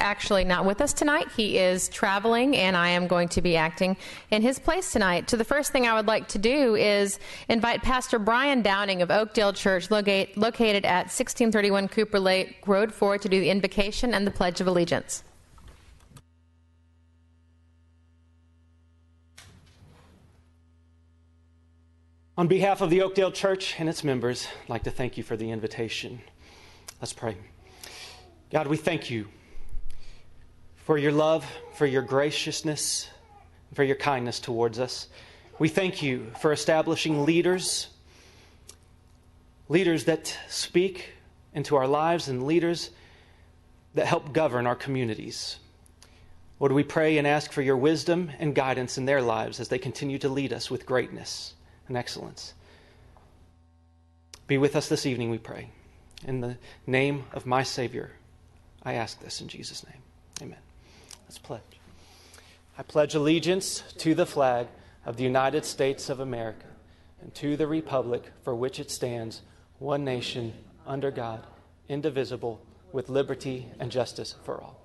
actually not with us tonight. He is traveling, and I am going to be acting in his place tonight. So the first thing I would like to do is invite Pastor Brian Downing of Oakdale Church, located at 1631 Cooper Lake Road 4, to do the invocation and the Pledge of Allegiance. On behalf of the Oakdale Church and its members, I'd like to thank you for the invitation. Let's pray. God, we thank you for your love, for your graciousness, for your kindness towards us. We thank you for establishing leaders that speak into our lives and leaders that help govern our communities. Lord, we pray and ask for your wisdom and guidance in their lives as they continue to lead us with greatness and excellence. Be with us this evening, we pray. In the name of my Savior, I ask this in Jesus' name. Amen. Let's pledge. I pledge allegiance to the flag of the United States of America and to the republic for which it stands, one nation, under God, indivisible, with liberty and justice for all.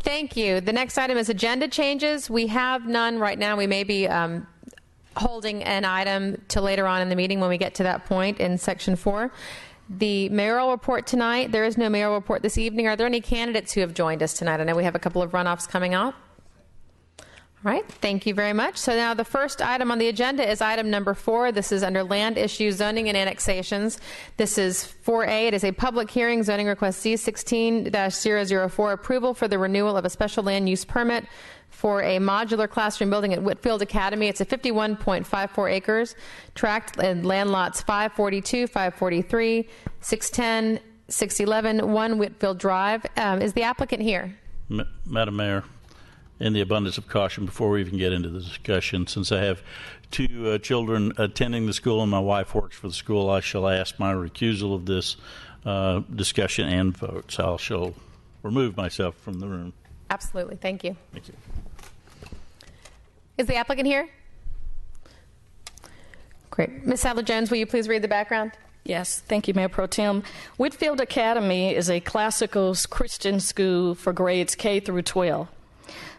Thank you. The next item is agenda changes. We have none right now. We may be holding an item till later on in the meeting when we get to that point in section 4. The mayoral report tonight, there is no mayoral report this evening. Are there any candidates who have joined us tonight? I know we have a couple of runoffs coming up. All right, thank you very much. So now the first item on the agenda is item number 4. This is under land issues, zoning, and annexations. This is 4A. It is a public hearing, zoning request C16-004, approval for the renewal of a special land use permit for a modular classroom building at Whitfield Academy. It's a 51.54 acres, tract in land lots 542, 543, 610, 611, 1 Whitfield Drive. Is the applicant here? Madam Mayor, in the abundance of caution, before we even get into the discussion, since I have 2 children attending the school and my wife works for the school, I shall ask my recusal of this discussion and vote. So I shall remove myself from the room. Absolutely. Thank you. Thank you. Is the applicant here? Great. Ms. Sadler-Jones, will you please read the background? Yes, thank you, Mayor Pro Tem. Whitfield Academy is a classical Christian school for grades K through 12.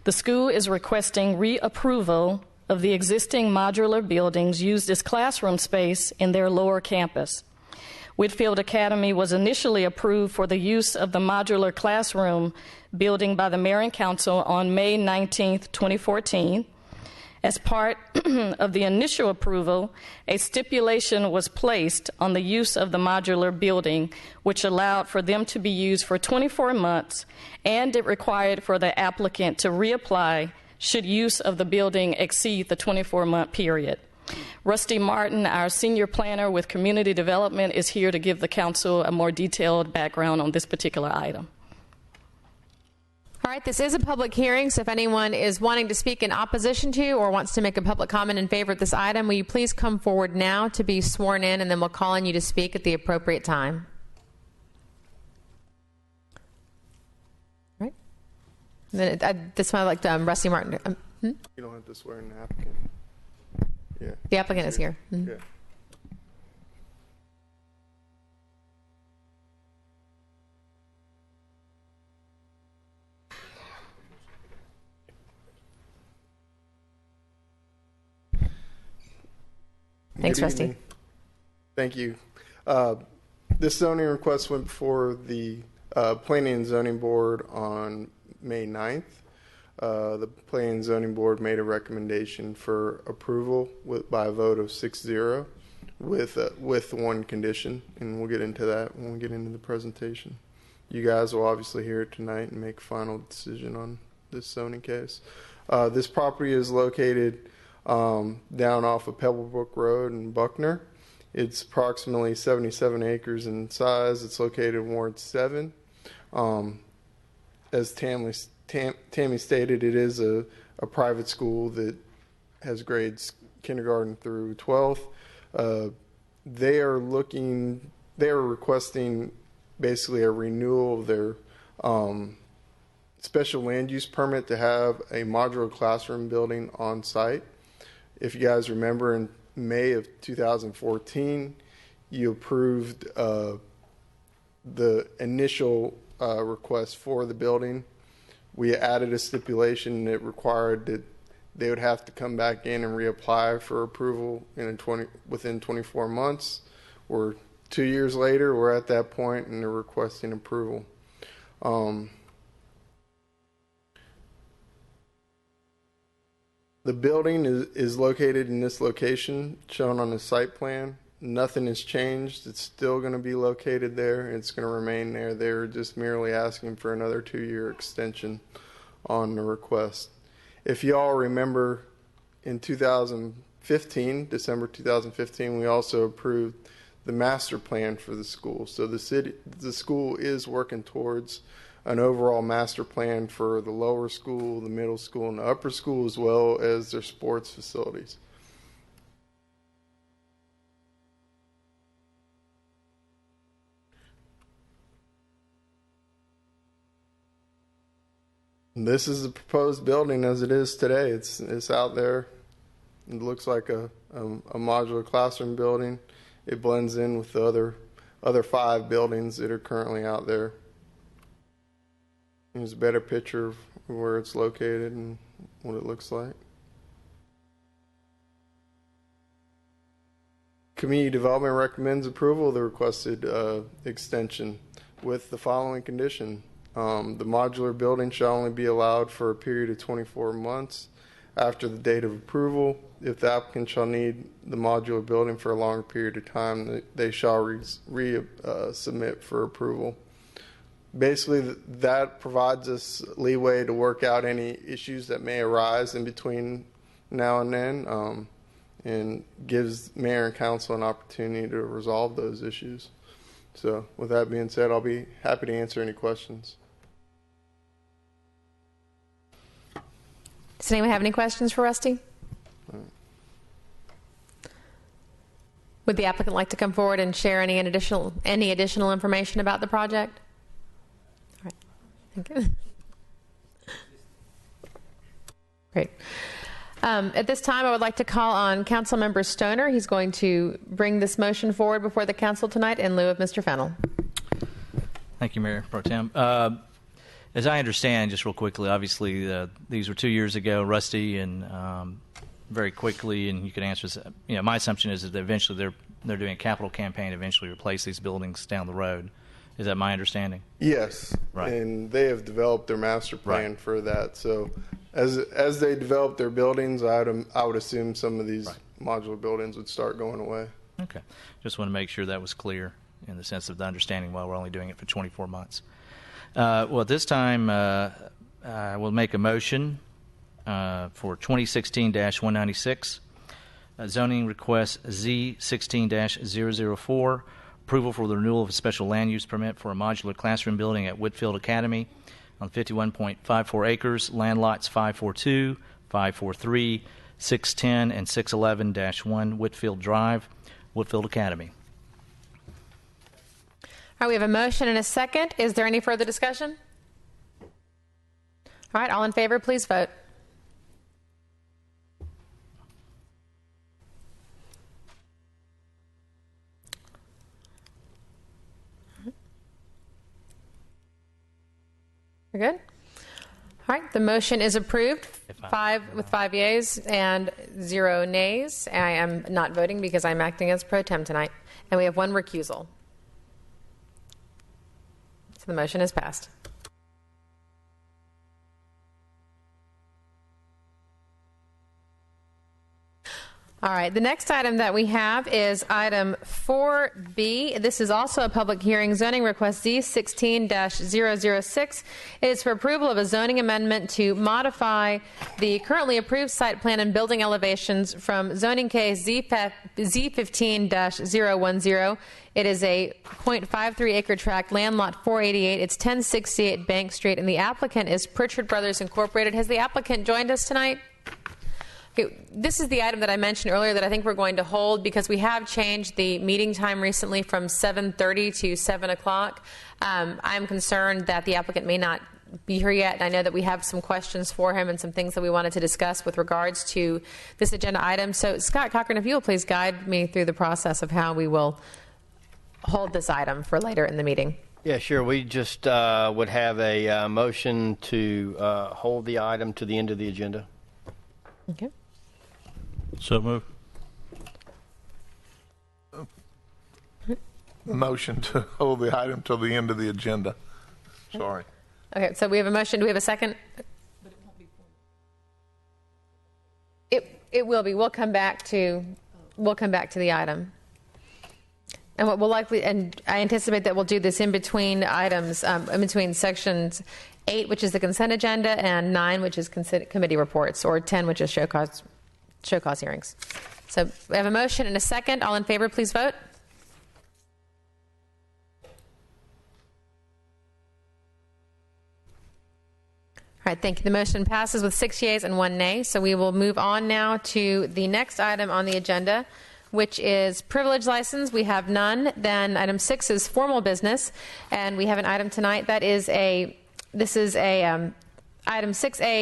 The school is requesting reapproval of the existing modular buildings used as classroom space in their lower campus. Whitfield Academy was initially approved for the use of the modular classroom building by the Mayor and Council on May 19, 2014. As part of the initial approval, a stipulation was placed on the use of the modular building, which allowed for them to be used for 24 months, and it required for the applicant to reapply should use of the building exceed the 24-month period. Rusty Martin, our senior planner with community development, is here to give the council a more detailed background on this particular item. All right, this is a public hearing, so if anyone is wanting to speak in opposition to or wants to make a public comment in favor of this item, will you please come forward now to be sworn in, and then we'll call on you to speak at the appropriate time. All right. And then this one I'd like to, Rusty Martin. You don't have to swear in the applicant. Yeah. The applicant is here. Mm-hmm. Yeah. Thanks, Rusty. Thank you. This zoning request went before the Planning and Zoning Board on May 9th. The Planning and Zoning Board made a recommendation for approval by a vote of 6-0 with one condition, and we'll get into that when we get into the presentation. You guys will obviously hear it tonight and make a final decision on this zoning case. This property is located down off of Pebblebrook Road in Buckner. It's approximately 77 acres in size. It's located in Ward 7. As Tammy stated, it is a private school that has grades kindergarten through 12th. They are requesting basically a renewal of their special land use permit to have a modular classroom building on site. If you guys remember, in May of 2014, you approved the initial request for the building, we added a stipulation that required that they would have to come back in and reapply for approval within 24 months. We're 2 years later, we're at that point, and they're requesting approval. The building is located in this location shown on the site plan. Nothing has changed. It's still going to be located there. It's going to remain there. They're just merely asking for another 2-year extension on the request. If you all remember, in 2015, December 2015, we also approved the master plan for the school. So the school is working towards an overall master plan for the lower school, the middle school, and the upper school, as well as their sports facilities. This is the proposed building as it is today. It's out there. It looks like a modular classroom building. It blends in with the other 5 buildings that are currently out there. Here's a better picture of where it's located and what it looks like. Community Development recommends approval of the requested extension with the following condition. The modular building shall only be allowed for a period of 24 months after the date of approval. If the applicant shall need the modular building for a longer period of time, they shall resubmit for approval. Basically, that provides us leeway to work out any issues that may arise in between now and then, and gives mayor and council an opportunity to resolve those issues. So with that being said, I'll be happy to answer any questions. Does anyone have any questions for Rusty? Would the applicant like to come forward and share any additional information about the project? All right. Thank you. Great. At this time, I would like to call on Councilmember Stoner. He's going to bring this motion forward before the council tonight in lieu of Mr. Fennell. Thank you, Mayor Pro Tem. As I understand, just real quickly, obviously these were 2 years ago, Rusty, and very quickly, and you can answer this. My assumption is that eventually they're doing a capital campaign to eventually replace these buildings down the road. Is that my understanding? Yes, right. And they have developed their master plan for that. So as they develop their buildings, I would assume some of these modular buildings would start going away. Okay. Just want to make sure that was clear in the sense of the understanding why we're only doing it for 24 months. Well, at this time, I will make a motion for 2016-196, zoning request Z16-004, approval for the renewal of a special land use permit for a modular classroom building at Whitfield Academy on 51.54 acres, land lots 542, 543, 610, and 611-1 Whitfield Drive, Whitfield Academy. All right, we have a motion and a second. Is there any further discussion? All right, all in favor, please vote. We're good? All right, the motion is approved. 5 yeas and 0 nays. I am not voting because I'm acting as pro tem tonight. And we have 1 recusal. So the motion is passed. All right, the next item that we have is item 4B. This is also a public hearing, zoning request Z16-006. It is for approval of a zoning amendment to modify the currently approved site plan and building elevations from zoning case Z15-010. It is a 0.53 acre tract, land lot 488. It's 1068 Bank Street, and the applicant is Pritchard Brothers Incorporated. Has the applicant joined us tonight? Okay, this is the item that I mentioned earlier that I think we're going to hold because we have changed the meeting time recently from 7:30 to 7 o'clock. I'm concerned that the applicant may not be here yet, and I know that we have some questions for him and some things that we wanted to discuss with regards to this agenda item. So, Scott Cochran, if you will please guide me through the process of how we will hold this item for later in the meeting. Yeah, sure. We just would have a motion to hold the item to the end of the agenda. Okay. So move. Motion to hold the item till the end of the agenda. Sorry. Okay, so we have a motion. Do we have a second? It will be. We'll come back to the item. And what we'll likely, and I anticipate that we'll do this in between items, in between sections 8, which is the consent agenda, and 9, which is committee reports, or 10, which is show cause hearings. So we have a motion and a second. All in favor, please vote. All right, thank you. The motion passes with 6 yeas and 1 nay. So we will move on now to the next item on the agenda, which is privilege license. We have none. Then item 6 is formal business, and we have an item tonight that is item 6A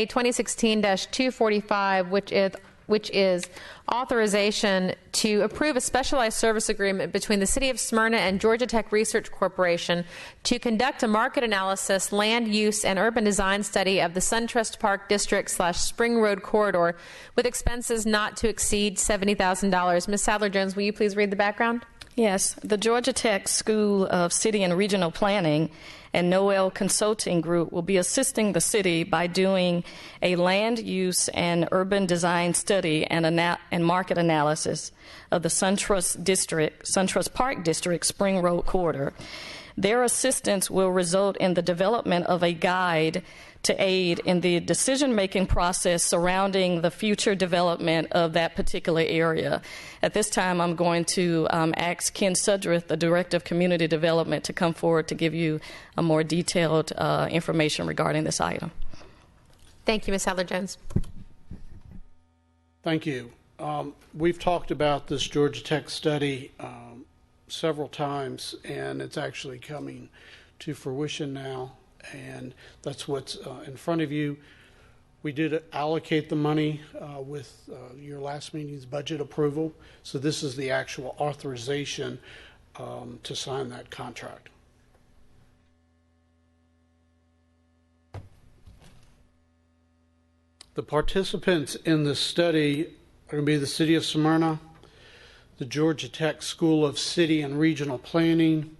2016-245, which is authorization to approve a specialized service agreement between the City of Smyrna and Georgia Tech Research Corporation to conduct a market analysis, land use, and urban design study of the SunTrust Park District / Spring Road corridor with expenses not to exceed $70,000. Ms. Sadler-Jones, will you please read the background? Yes, the Georgia Tech School of City and Regional Planning and Noel Consulting Group will be assisting the city by doing a land use and urban design study and market analysis of the SunTrust Park District Spring Road corridor. Their assistance will result in the development of a guide to aid in the decision-making process surrounding the future development of that particular area. At this time, I'm going to ask Ken Sudreth, the Director of Community Development, to come forward to give you a more detailed information regarding this item. Thank you, Ms. Sadler-Jones. Thank you. We've talked about this Georgia Tech study several times, and it's actually coming to fruition now. And that's what's in front of you. We did allocate the money with your last meeting's budget approval. So this is the actual authorization to sign that contract. The participants in the study are going to be the City of Smyrna, the Georgia Tech School of City and Regional Planning,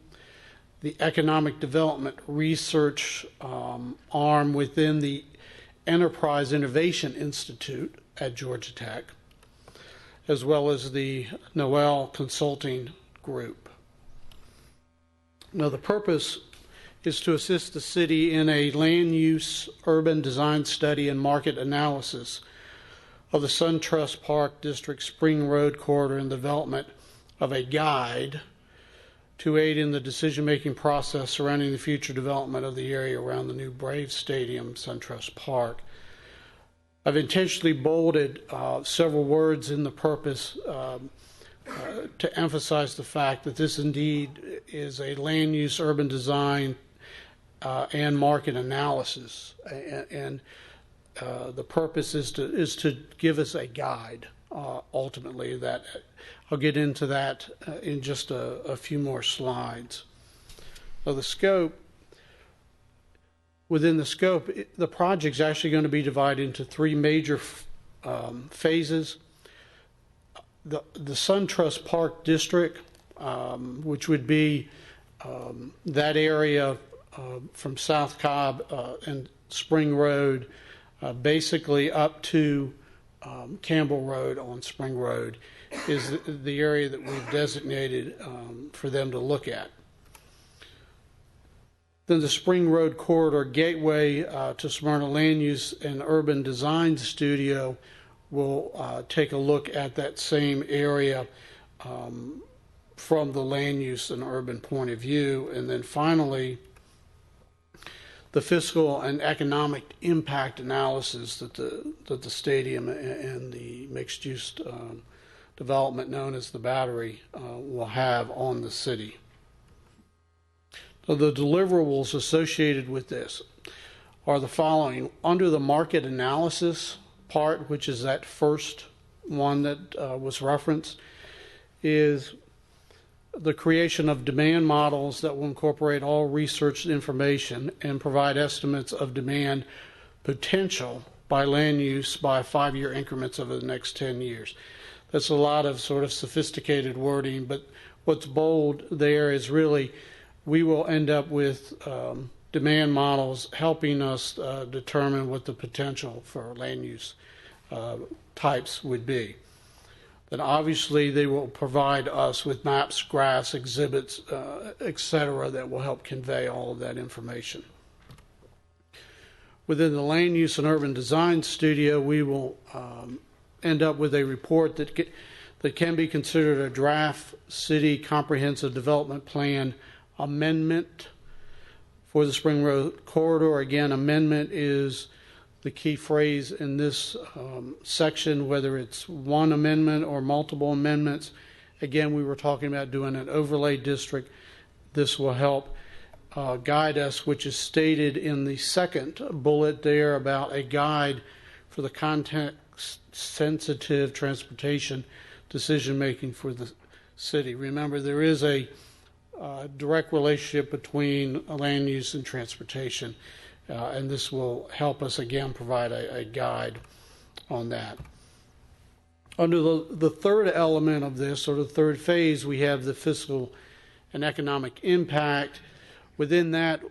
the Economic Development Research arm within the Enterprise Innovation Institute at Georgia Tech, as well as the Noel Consulting Group. Now, the purpose is to assist the city in a land use, urban design study, and market analysis of the SunTrust Park District Spring Road corridor and development of a guide to aid in the decision-making process surrounding the future development of the area around the new Braves Stadium, SunTrust Park. I've intentionally bolded several words in the purpose to emphasize the fact that this indeed is a land use, urban design, and market analysis. And the purpose is to give us a guide, ultimately, that I'll get into that in just a few more slides. Now, the scope, within the scope, the project's actually going to be divided into 3 major phases. The SunTrust Park District, which would be that area from South Cobb and Spring Road, basically up to Campbell Road on Spring Road, is the area that we've designated for them to look at. Then the Spring Road Corridor Gateway to Smyrna Land Use and Urban Design Studio will take a look at that same area from the land use and urban point of view. And then finally, the fiscal and economic impact analysis that the stadium and the mixed-use development known as the Battery will have on the city. So the deliverables associated with this are the following. Under the market analysis part, which is that first one that was referenced, is the creation of demand models that will incorporate all research information and provide estimates of demand potential by land use by 5-year increments over the next 10 years. That's a lot of sort of sophisticated wording, but what's bold there is really we will end up with demand models helping us determine what the potential for land use types would be. Then obviously they will provide us with maps, graphs, exhibits, etc. that will help convey all of that information. Within the Land Use and Urban Design Studio, we will end up with a report that can be considered a draft city comprehensive development plan amendment for the Spring Road corridor. Again, amendment is the key phrase in this section, whether it's one amendment or multiple amendments. Again, we were talking about doing an overlay district. This will help guide us, which is stated in the second bullet there about a guide for the context-sensitive transportation decision-making for the city. Remember, there is a direct relationship between land use and transportation. And this will help us, again, provide a guide on that. Under the third element of this, or the third phase, we have the fiscal and economic impact. Within that,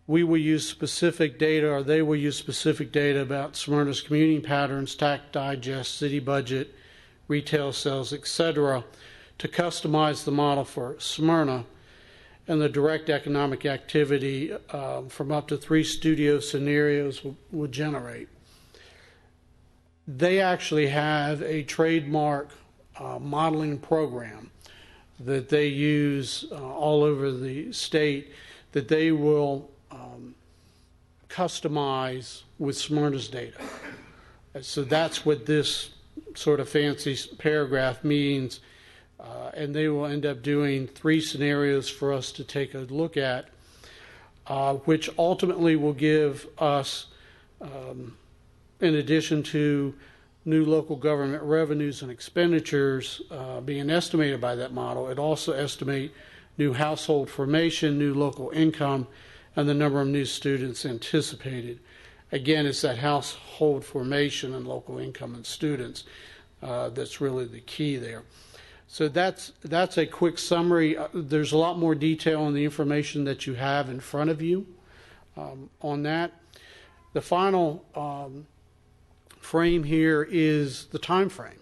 we will use specific data, or they will use specific data about Smyrna's commuting patterns, tax digest, city budget, retail sales, etc., to customize the model for Smyrna and the direct economic activity from up to 3 studio scenarios will generate. They actually have a trademark modeling program that they use all over the state that they will customize with Smyrna's data. So that's what this sort of fancy paragraph means. And they will end up doing 3 scenarios for us to take a look at, which ultimately will give us, in addition to new local government revenues and expenditures being estimated by that model, it also estimate new household formation, new local income, and the number of new students anticipated. Again, it's that household formation and local income and students that's really the key there. So that's a quick summary. There's a lot more detail on the information that you have in front of you on that. The final frame here is the time frame.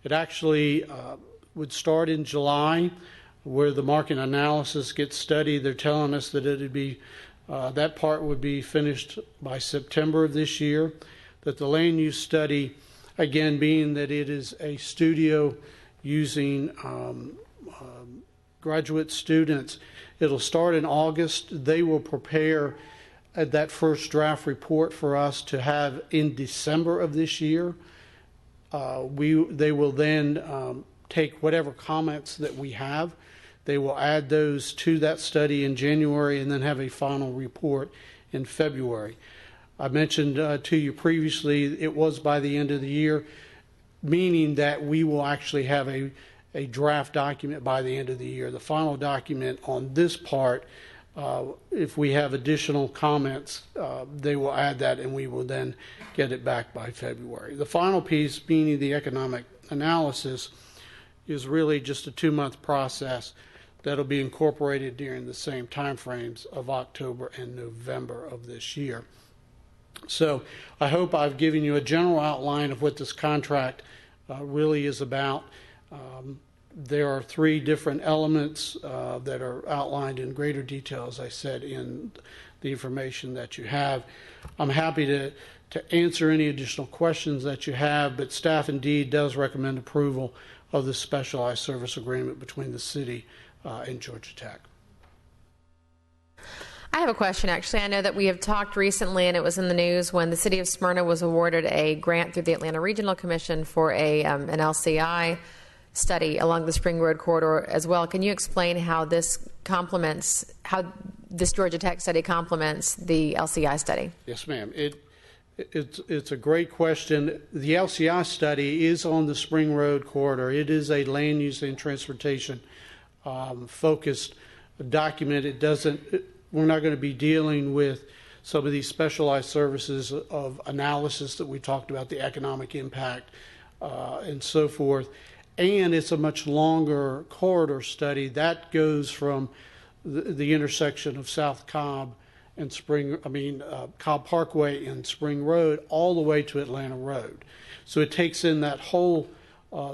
It actually would start in July, where the market analysis gets studied. They're telling us that it'd be that part would be finished by September of this year. That the land use study, again, being that it is a studio using graduate students. It'll start in August. They will prepare that first draft report for us to have in December of this year. They will then take whatever comments that we have. They will add those to that study in January and then have a final report in February. I mentioned to you previously it was by the end of the year, meaning that we will actually have a draft document by the end of the year. The final document on this part, if we have additional comments, they will add that and we will then get it back by February. The final piece, meaning the economic analysis, is really just a 2-month process that'll be incorporated during the same time frames of October and November of this year. So I hope I've given you a general outline of what this contract really is about. There are 3 different elements that are outlined in greater detail, as I said, in the information that you have. I'm happy to answer any additional questions that you have, but staff indeed does recommend approval of the specialized service agreement between the city and Georgia Tech. I have a question, actually. I know that we have talked recently, and it was in the news, when the city of Smyrna was awarded a grant through the Atlanta Regional Commission for an LCI study along the Spring Road corridor as well. Can you explain how this Georgia Tech study complements the LCI study? Yes, ma'am. It's a great question. The LCI study is on the Spring Road corridor. It is a land use and transportation focused document. We're not going to be dealing with some of these specialized services of analysis that we talked about, the economic impact and so forth. And it's a much longer corridor study that goes from the intersection of South Cobb and Cobb Parkway and Spring Road all the way to Atlanta Road. So it takes in that whole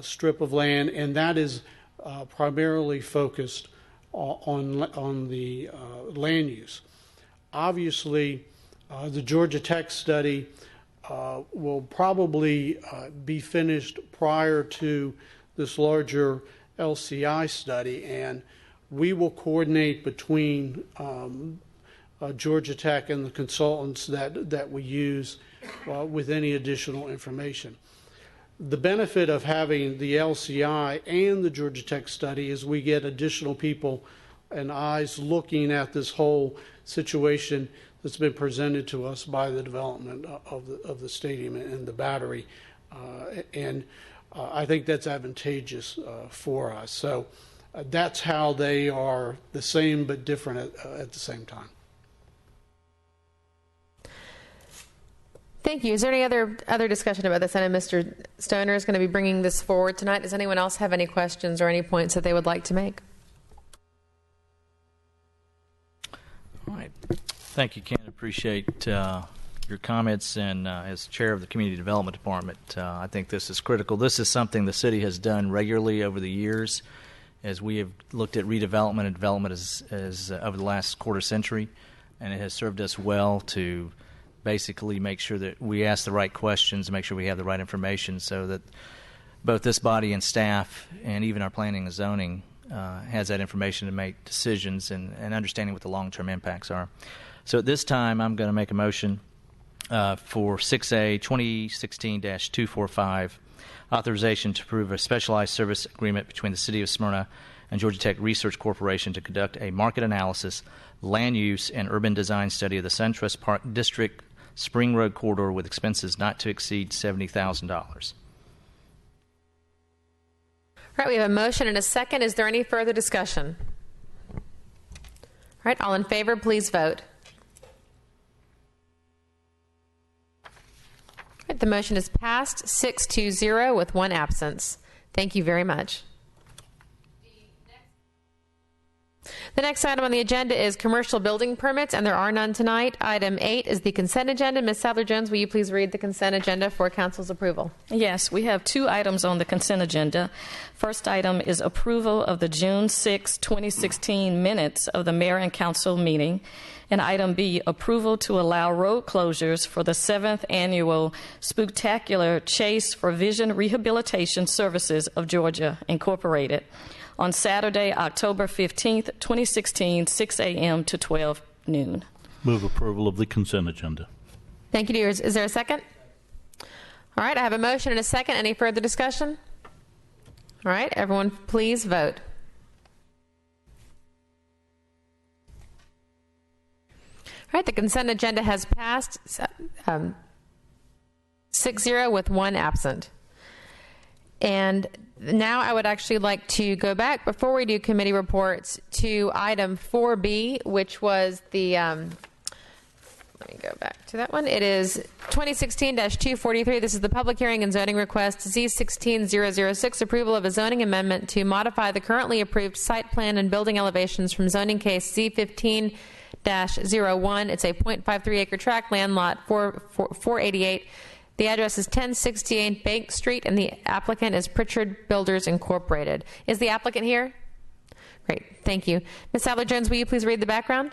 strip of land, and that is primarily focused on the land use. Obviously, the Georgia Tech study will probably be finished prior to this larger LCI study, and we will coordinate between Georgia Tech and the consultants that we use with any additional information. The benefit of having the LCI and the Georgia Tech study is we get additional people and eyes looking at this whole situation that's been presented to us by the development of the stadium and the battery, and I think that's advantageous for us. So that's how they are the same but different at the same time. Thank you. Is there any other discussion about this? I know Mr. Stoner is going to be bringing this forward tonight. Does anyone else have any questions or any points that they would like to make? All right. Thank you, Ken. Appreciate your comments. And as chair of the Community Development Department, I think this is critical. This is something the city has done regularly over the years as we have looked at redevelopment and development as over the last quarter century. And it has served us well to basically make sure that we ask the right questions and make sure we have the right information so that both this body and staff and even our planning and zoning has that information to make decisions and understanding what the long-term impacts are. So at this time, I'm going to make a motion for 6A 2016-245, authorization to approve a specialized service agreement between the City of Smyrna and Georgia Tech Research Corporation to conduct a market analysis, land use, and urban design study of the SunTrust Park District Spring Road corridor with expenses not to exceed $70,000. All right, we have a motion and a second. Is there any further discussion? All right, all in favor, please vote. All right, the motion is passed 6-0 with one absence. Thank you very much. The next item on the agenda is commercial building permits, and there are none tonight. Item 8 is the consent agenda. Ms. Sadler-Jones, will you please read the consent agenda for council's approval? Yes, we have two items on the consent agenda. First item is approval of the June 6, 2016 minutes of the mayor and council meeting. And item B, approval to allow road closures for the 7th annual Spooktacular Chase for Vision Rehabilitation Services of Georgia, Incorporated, on Saturday, October 15th, 2016, 6 a.m. to 12 noon. Move approval of the consent agenda. Thank you, dears. Is there a second? All right, I have a motion and a second. Any further discussion? All right, everyone, please vote. All right, the consent agenda has passed 6-0 with one absent. And now I would actually like to go back, before we do committee reports, to item 4B, which was the, let me go back to that one. It is 2016-243. This is the public hearing and zoning request Z16006, approval of a zoning amendment to modify the currently approved site plan and building elevations from zoning case Z15-01. It's a 0.53 acre tract, land lot 488. The address is 1068 Bank Street, and the applicant is Pritchard Builders Incorporated. Is the applicant here? Great, thank you. Ms. Sadler-Jones, will you please read the background?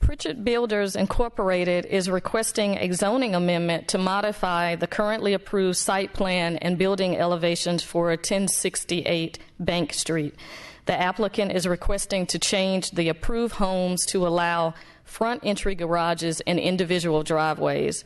Pritchard Builders Incorporated is requesting a zoning amendment to modify the currently approved site plan and building elevations for 1068 Bank Street. The applicant is requesting to change the approved homes to allow front entry garages and individual driveways.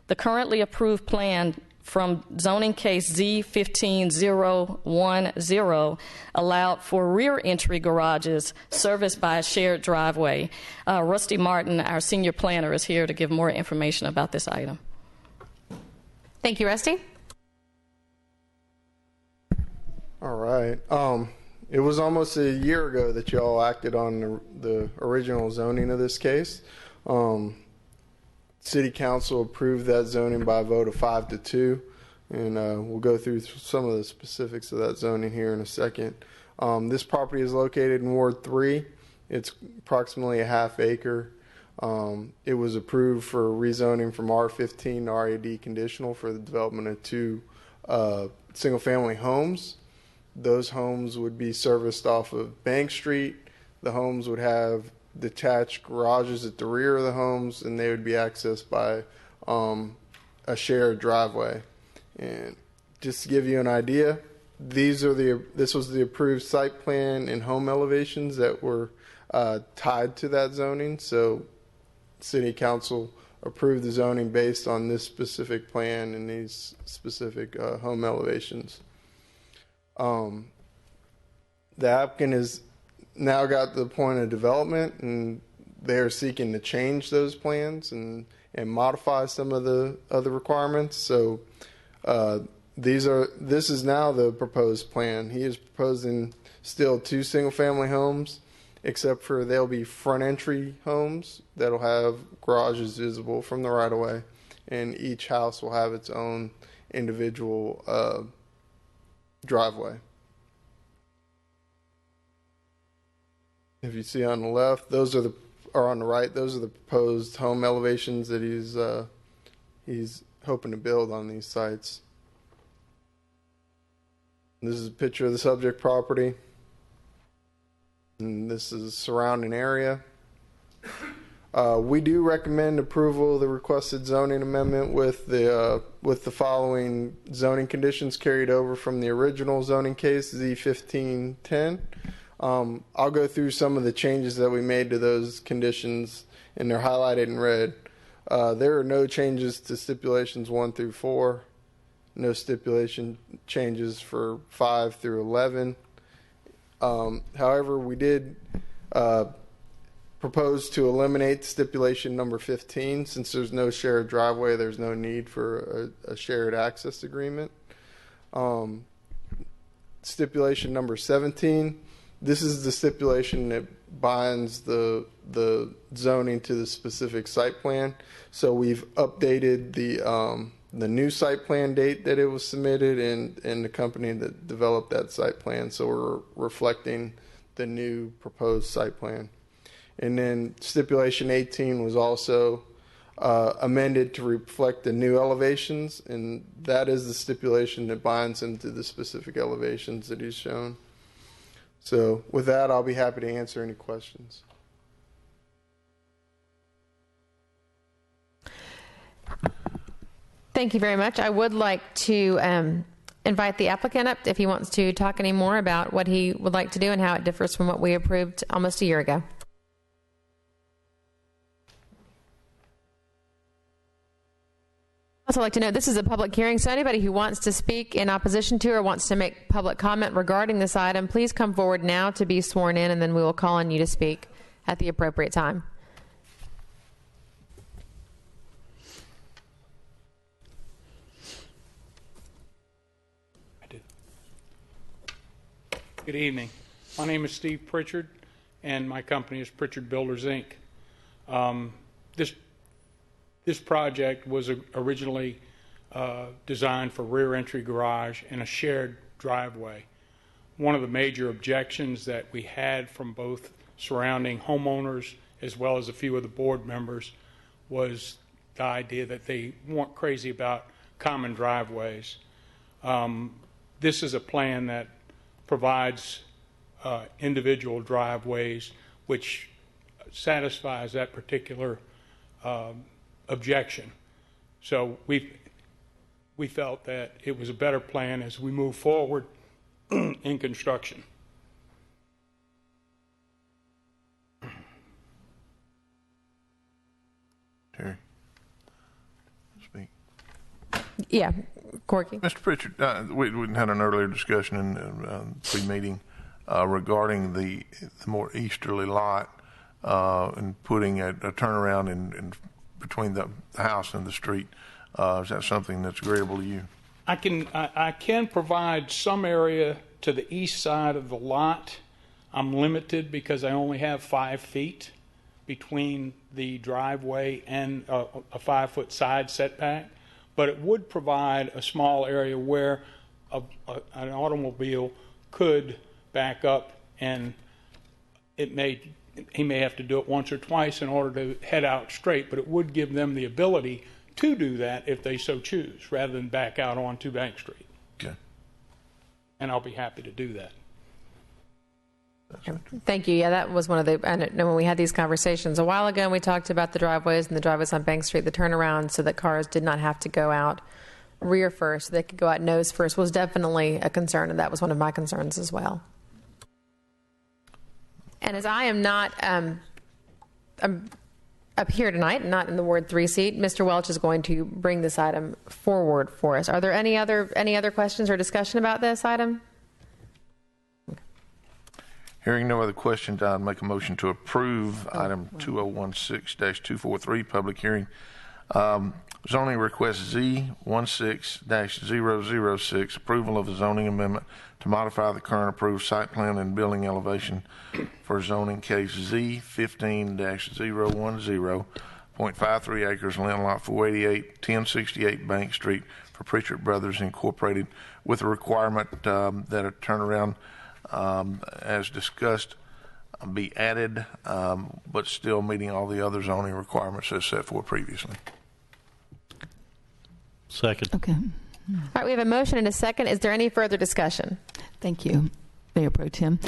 The currently approved plan from zoning case Z15010 allowed for rear entry garages serviced by a shared driveway. Rusty Martin, our senior planner, is here to give more information about this item. Thank you, Rusty. All right. It was almost a year ago that y'all acted on the original zoning of this case. City Council approved that zoning by a vote of 5-2, and we'll go through some of the specifics of that zoning here in a second. This property is located in Ward 3. It's approximately a half acre. It was approved for rezoning from R15 to RAD conditional for the development of 2 single-family homes. Those homes would be serviced off of Bank Street. The homes would have detached garages at the rear of the homes, and they would be accessed by a shared driveway. And just to give you an idea, this was the approved site plan and home elevations that were tied to that zoning. So City Council approved the zoning based on this specific plan and these specific home elevations. The applicant has now got to the point of development, and they are seeking to change those plans and modify some of the other requirements. So this is now the proposed plan. He is proposing still 2 single-family homes, except for they'll be front entry homes that'll have garages visible from the right-of-way, and each house will have its own individual driveway. If you see on the left, or on the right, those are the proposed home elevations that he's hoping to build on these sites. This is a picture of the subject property, and this is the surrounding area. We do recommend approval of the requested zoning amendment with the following zoning conditions carried over from the original zoning case, Z1510. I'll go through some of the changes that we made to those conditions, and they're highlighted in red. There are no changes to stipulations 1 through 4, no stipulation changes for 5 through 11. However, we did propose to eliminate stipulation number 15. Since there's no shared driveway, there's no need for a shared access agreement. Stipulation number 17. This is the stipulation that binds the zoning to the specific site plan. So we've updated the new site plan date that it was submitted and the company that developed that site plan. So we're reflecting the new proposed site plan. And then stipulation 18 was also amended to reflect the new elevations, and that is the stipulation that binds him to the specific elevations that he's shown. So with that, I'll be happy to answer any questions. Thank you very much. I would like to invite the applicant up if he wants to talk any more about what he would like to do and how it differs from what we approved almost a year ago. I'd also like to note this is a public hearing, so anybody who wants to speak in opposition to or wants to make public comment regarding this item, please come forward now to be sworn in, and then we will call on you to speak at the appropriate time. Good evening. My name is Steve Pritchard, and my company is Pritchard Builders, Inc. This project was originally designed for rear entry garage and a shared driveway. One of the major objections that we had from both surrounding homeowners as well as a few of the board members was the idea that they weren't crazy about common driveways. This is a plan that provides individual driveways, which satisfies that particular objection. So we felt that it was a better plan as we move forward in construction. Terry, speak. Yeah, Corky. Mr. Pritchard, we had an earlier discussion in pre-meeting regarding the more easterly lot and putting a turnaround in between the house and the street. Is that something that's agreeable to you? I can provide some area to the east side of the lot, I'm limited because I only have 5 feet between the driveway and a 5-foot side setback. But it would provide a small area where an automobile could back up, and he may have to do it once or twice in order to head out straight, but it would give them the ability to do that if they so choose, rather than back out onto Bank Street. Okay. And I'll be happy to do that. Thank you. Yeah, that was one of the, and when we had these conversations a while ago, and we talked about the driveways and the driveways on Bank Street, the turnaround so that cars did not have to go out rear first, they could go out nose first, was definitely a concern, and that was one of my concerns as well. And as I am not I'm up here tonight, not in the Ward 3 seat, Mr. Welch is going to bring this item forward for us. Are there any other questions or discussion about this item? Hearing no other questions, I'd make a motion to approve item 2016-243, public hearing. Zoning request Z16-006, approval of a zoning amendment to modify the current approved site plan and building elevation for zoning case Z15-010, 0.53 acres, land lot 488, 1068 Bank Street for Pritchard Brothers Incorporated, with a requirement that a turnaround, as discussed, be added, but still meeting all the other zoning requirements as set forth previously. Second. Okay. All right, we have a motion and a second. Is there any further discussion? Thank you, Mayor Pro Tem.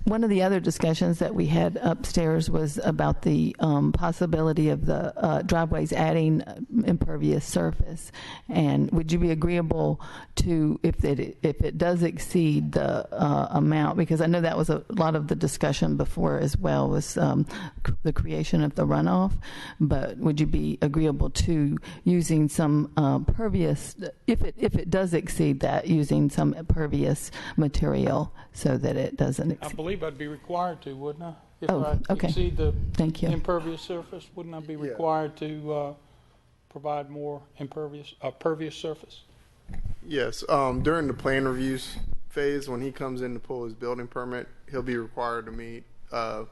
One of the other discussions that we had upstairs was about the possibility of the driveways adding impervious surface. And would you be agreeable to, if it does exceed the amount, because I know that was a lot of the discussion before as well, was the creation of the runoff, but would you be agreeable to using some pervious, if it does exceed that, using some pervious material so that it doesn't exceed? I believe I'd be required to, wouldn't I? If I exceed the Thank you. impervious surface, wouldn't I be required to provide more pervious surface? Yes. During the plan reviews phase, when he comes in to pull his building permit, he'll be required to meet a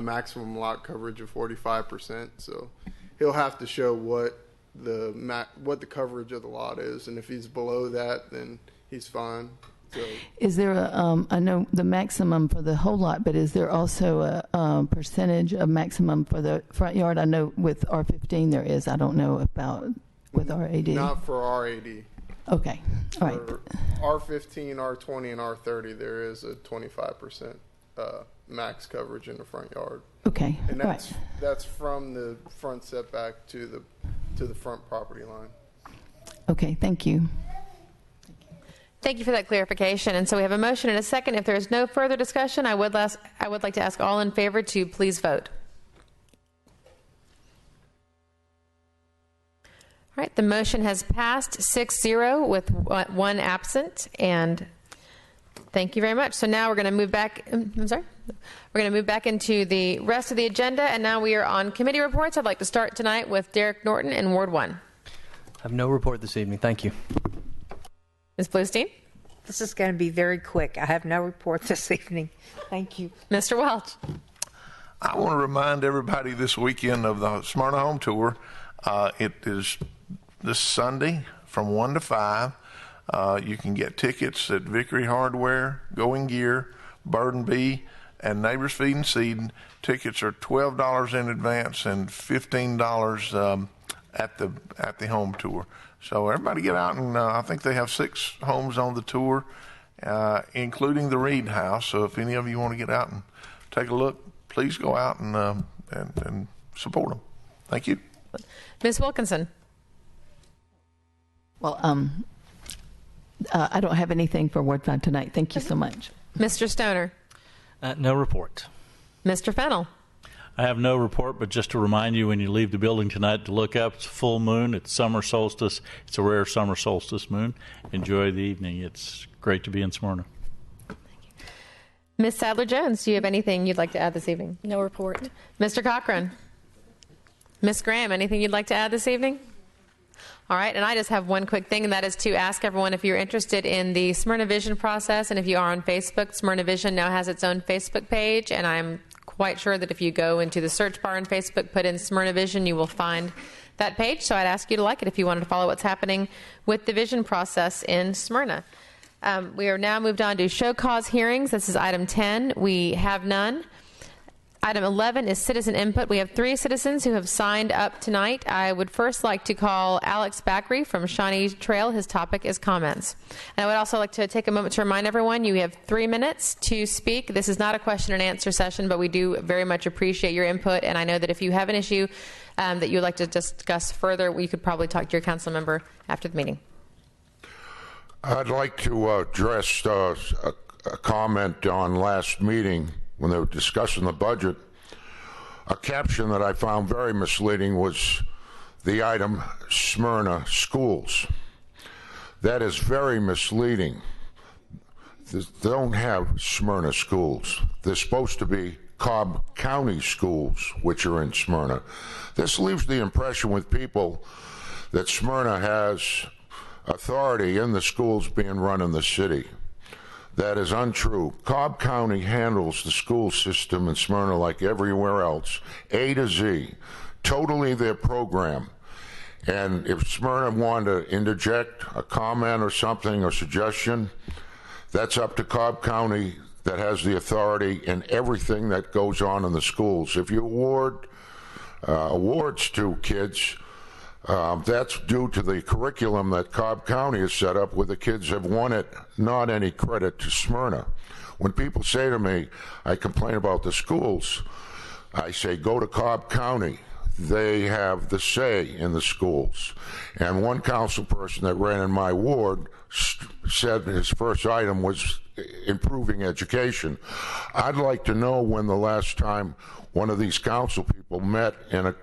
maximum lot coverage of 45%. So he'll have to show what the coverage of the lot is, and if he's below that, then he's fine. So, is there I know the maximum for the whole lot, but is there also a percentage of maximum for the front yard? I know with R15 there is. I don't know about with RAD. Not for RAD. Okay. All right. For R15, R20, and R30, there is a 25% max coverage in the front yard. Okay. And that's from the front setback to the front property line. Okay. Thank you. Thank you for that clarification. And so we have a motion and a second. If there is no further discussion, I would like to ask all in favor to please vote. All right, the motion has passed 6-0 with one absent, and thank you very much. So now we're going to move back. We're going to move back into the rest of the agenda, and now we are on committee reports. I'd like to start tonight with Derek Norton in Ward 1. I have no report this evening. Thank you. Ms. Bluestein? This is going to be very quick. I have no report this evening. Thank you. Mr. Welch? I want to remind everybody this weekend of the Smyrna Home Tour. It is this Sunday from 1 to 5. You can get tickets at Vickery Hardware, Going Gear, Bird and Bee, and Neighbors Feed and Seed. Tickets are $12 in advance and $15 at the home tour. So everybody get out, and I think they have 6 homes on the tour, including the Reed House. So if any of you want to get out and take a look, please go out and support them. Thank you. Ms. Wilkinson? Well, I don't have anything for Ward 5 tonight. Thank you so much. Mr. Stoner? No report. Mr. Fennell? I have no report, but just to remind you when you leave the building tonight to look up. It's full moon. It's summer solstice. It's a rare summer solstice moon. Enjoy the evening. It's great to be in Smyrna. Ms. Sadler-Jones, do you have anything you'd like to add this evening? No report. Mr. Cochran? Ms. Graham, anything you'd like to add this evening? All right, and I just have one quick thing, and that is to ask everyone if you're interested in the Smyrna Vision process, and if you are on Facebook, Smyrna Vision now has its own Facebook page, and I'm quite sure that if you go into the search bar on Facebook, put in Smyrna Vision, you will find that page. So I'd ask you to like it if you wanted to follow what's happening with the vision process in Smyrna. We are now moved on to show cause hearings. This is item 10. We have none. Item 11 is citizen input. We have 3 citizens who have signed up tonight. I would first like to call Alex Backery from Shawnee Trail. His topic is comments. And I would also like to take a moment to remind everyone you have 3 minutes to speak. This is not a question and answer session, but we do very much appreciate your input. And I know that if you have an issue that you would like to discuss further, we could probably talk to your council member after the meeting. I'd like to address a comment on last meeting when they were discussing the budget. A caption that I found very misleading was the item Smyrna schools. That is very misleading. They don't have Smyrna schools. They're supposed to be Cobb County schools, which are in Smyrna. This leaves the impression with people that Smyrna has authority in the schools being run in the city. That is untrue. Cobb County handles the school system in Smyrna like everywhere else, A to Z, totally their program. And if Smyrna wanted to interject a comment or something or suggestion, that's up to Cobb County that has the authority in everything that goes on in the schools. If you award awards to kids, that's due to the curriculum that Cobb County has set up where the kids have won it, not any credit to Smyrna. When people say to me, I complain about the schools, I say, go to Cobb County. They have the say in the schools. And one council person that ran in my ward said his first item was improving education. I'd like to know when the last time one of these council people met in a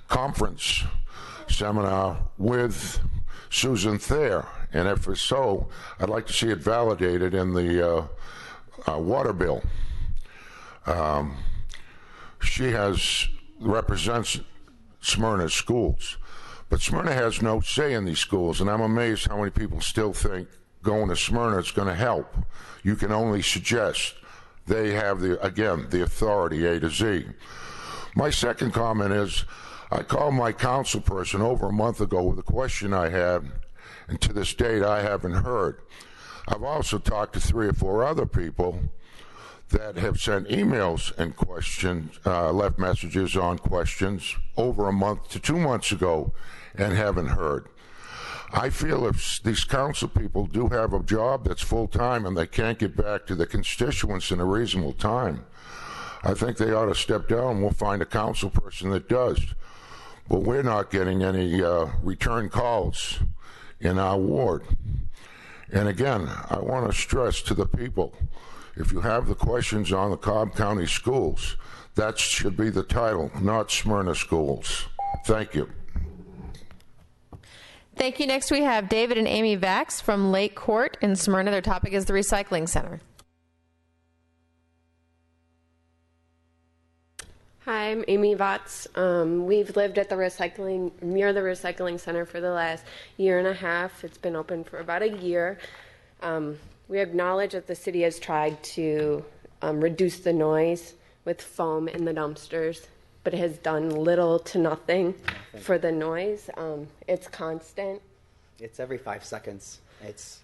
conference seminar with Susan Thayer, and if it's so, I'd like to see it validated in the water bill. She represents Smyrna schools, but Smyrna has no say in these schools, and I'm amazed how many people still think going to Smyrna is going to help. You can only suggest. They have the authority A to Z. My second comment is, I called my council person over a month ago with a question I had, and to this date I haven't heard. I've also talked to 3 or 4 other people that have sent emails and questions, left messages on questions over a month to 2 months ago and haven't heard. I feel if these council people do have a job that's full-time and they can't get back to the constituents in a reasonable time, I think they ought to step down. We'll find a council person that does. But we're not getting any return calls in our ward. And again, I want to stress to the people, if you have the questions on the Cobb County schools, that should be the title, not Smyrna schools. Thank you. Thank you. Next we have David and Amy Vax from Lake Court in Smyrna. Their topic is the recycling center. Hi, I'm Amy Vatz. We've lived at near the recycling center for the last year and a half. It's been open for about a year. We acknowledge that the city has tried to reduce the noise with foam in the dumpsters, but it has done little to nothing for the noise. It's constant. It's every 5 seconds. It's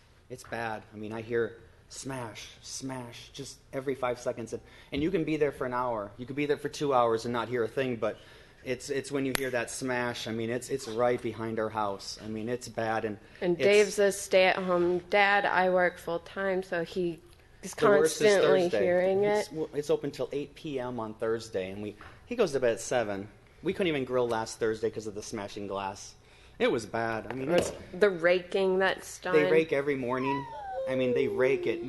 bad. I mean, I hear smash, smash, just every 5 seconds. And you can be there for an hour. You could be there for 2 hours and not hear a thing, but it's when you hear that smash. I mean, it's right behind our house. I mean, it's bad. And Dave's a stay-at-home dad. I work full-time, so he is constantly hearing it. It's open till 8 p.m. on Thursday, and he goes to bed at 7. We couldn't even grill last Thursday because of the smashing glass. It was bad. I mean, it's the raking that's done. They rake every morning. I mean, they rake it.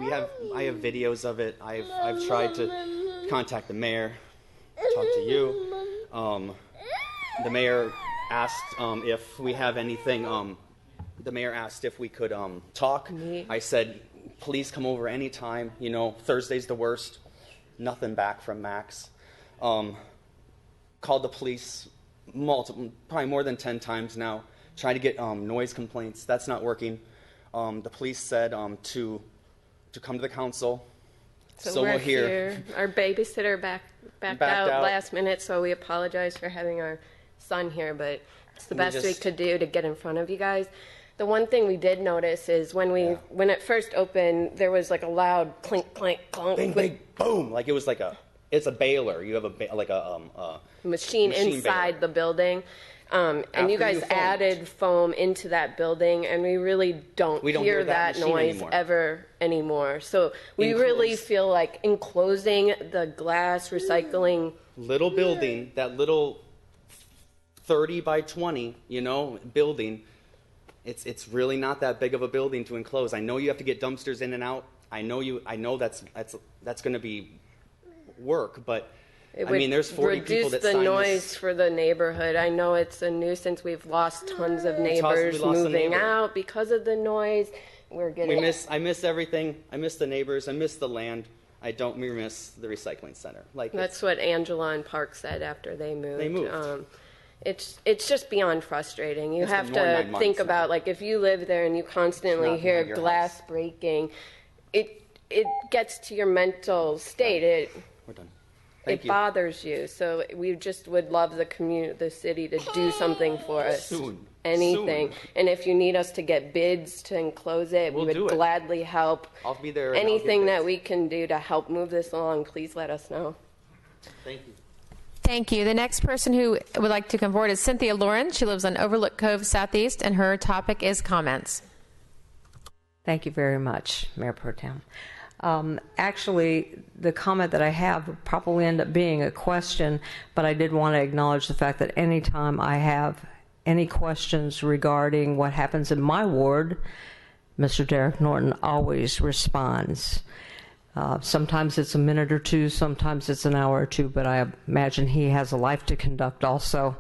I have videos of it. I've tried to contact the mayor, talk to you. The mayor asked if we have anything. The mayor asked if we could talk. I said, please come over anytime. You know, Thursday's the worst. Nothing back from Max. Called the police probably more than 10 times now, Trying to get noise complaints. That's not working. The police said to come to the council. So we're here. Our babysitter backed out last minute, so we apologize for having our son here, but it's the best we could do to get in front of you guys. The one thing we did notice is when it first opened, there was like a loud clink, clank, clunk. Bing, bing, boom. Like it was like it's a baler. You have a machine inside baler. the building. And you guys added foam into that building, and we really don't hear that noise ever anymore. So we really feel like enclosing the glass recycling little building, that little 30 by 20, building. It's really not that big of a building to enclose. I know you have to get dumpsters in and out. I know that's going to be work, but there's 40 people that reduce the noise this. For the neighborhood. I know it's a nuisance. We've lost tons of neighbors moving out because of the noise. I miss everything. I miss the neighbors. I miss the land. We miss the recycling center. That's what Angela and Park said after they moved. It's just beyond frustrating. You have to think about, like, if you live there and you constantly hear glass breaking, it gets to your mental state. We're done. It bothers you. So we just would love the city to do something for us. Soon. Anything. Soon. And if you need us to get bids to enclose it, we would gladly help. I'll be there. Anything that we can do to help move this along, please let us know. Thank you. Thank you. The next person who would like to come forward is Cynthia Lauren. She lives on Overlook Cove Southeast, and her topic is comments. Thank you very much, Mayor Pro Tem. Actually, the comment that I have would probably end up being a question, but I did want to acknowledge the fact that anytime I have any questions regarding what happens in my ward, Mr. Derek Norton always responds. Sometimes it's a minute or two, sometimes it's an hour or two, but I imagine he has a life to conduct also.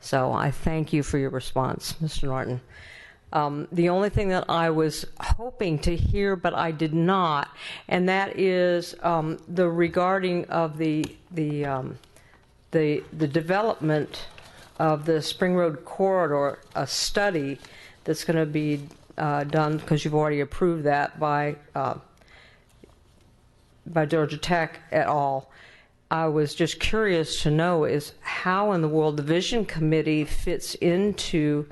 So I thank you for your response, Mr. Norton. The only thing that I was hoping to hear, but I did not, and that is the regarding of the development of the Spring Road corridor, a study that's going to be done, because you've already approved that by Georgia Tech et al. I was just curious to know is how in the world the Vision Committee fits into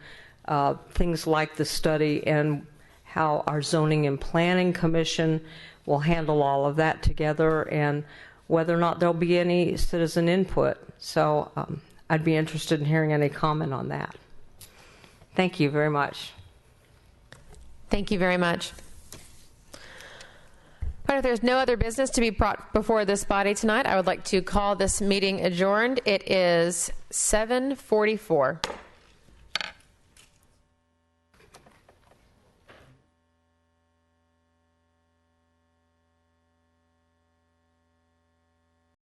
things like the study, and how our Zoning and Planning Commission will handle all of that together, and whether or not there'll be any citizen input. So I'd be interested in hearing any comment on that. Thank you very much. Thank you very much. But if there's no other business to be brought before this body tonight, I would like to call this meeting adjourned. It is 7:44.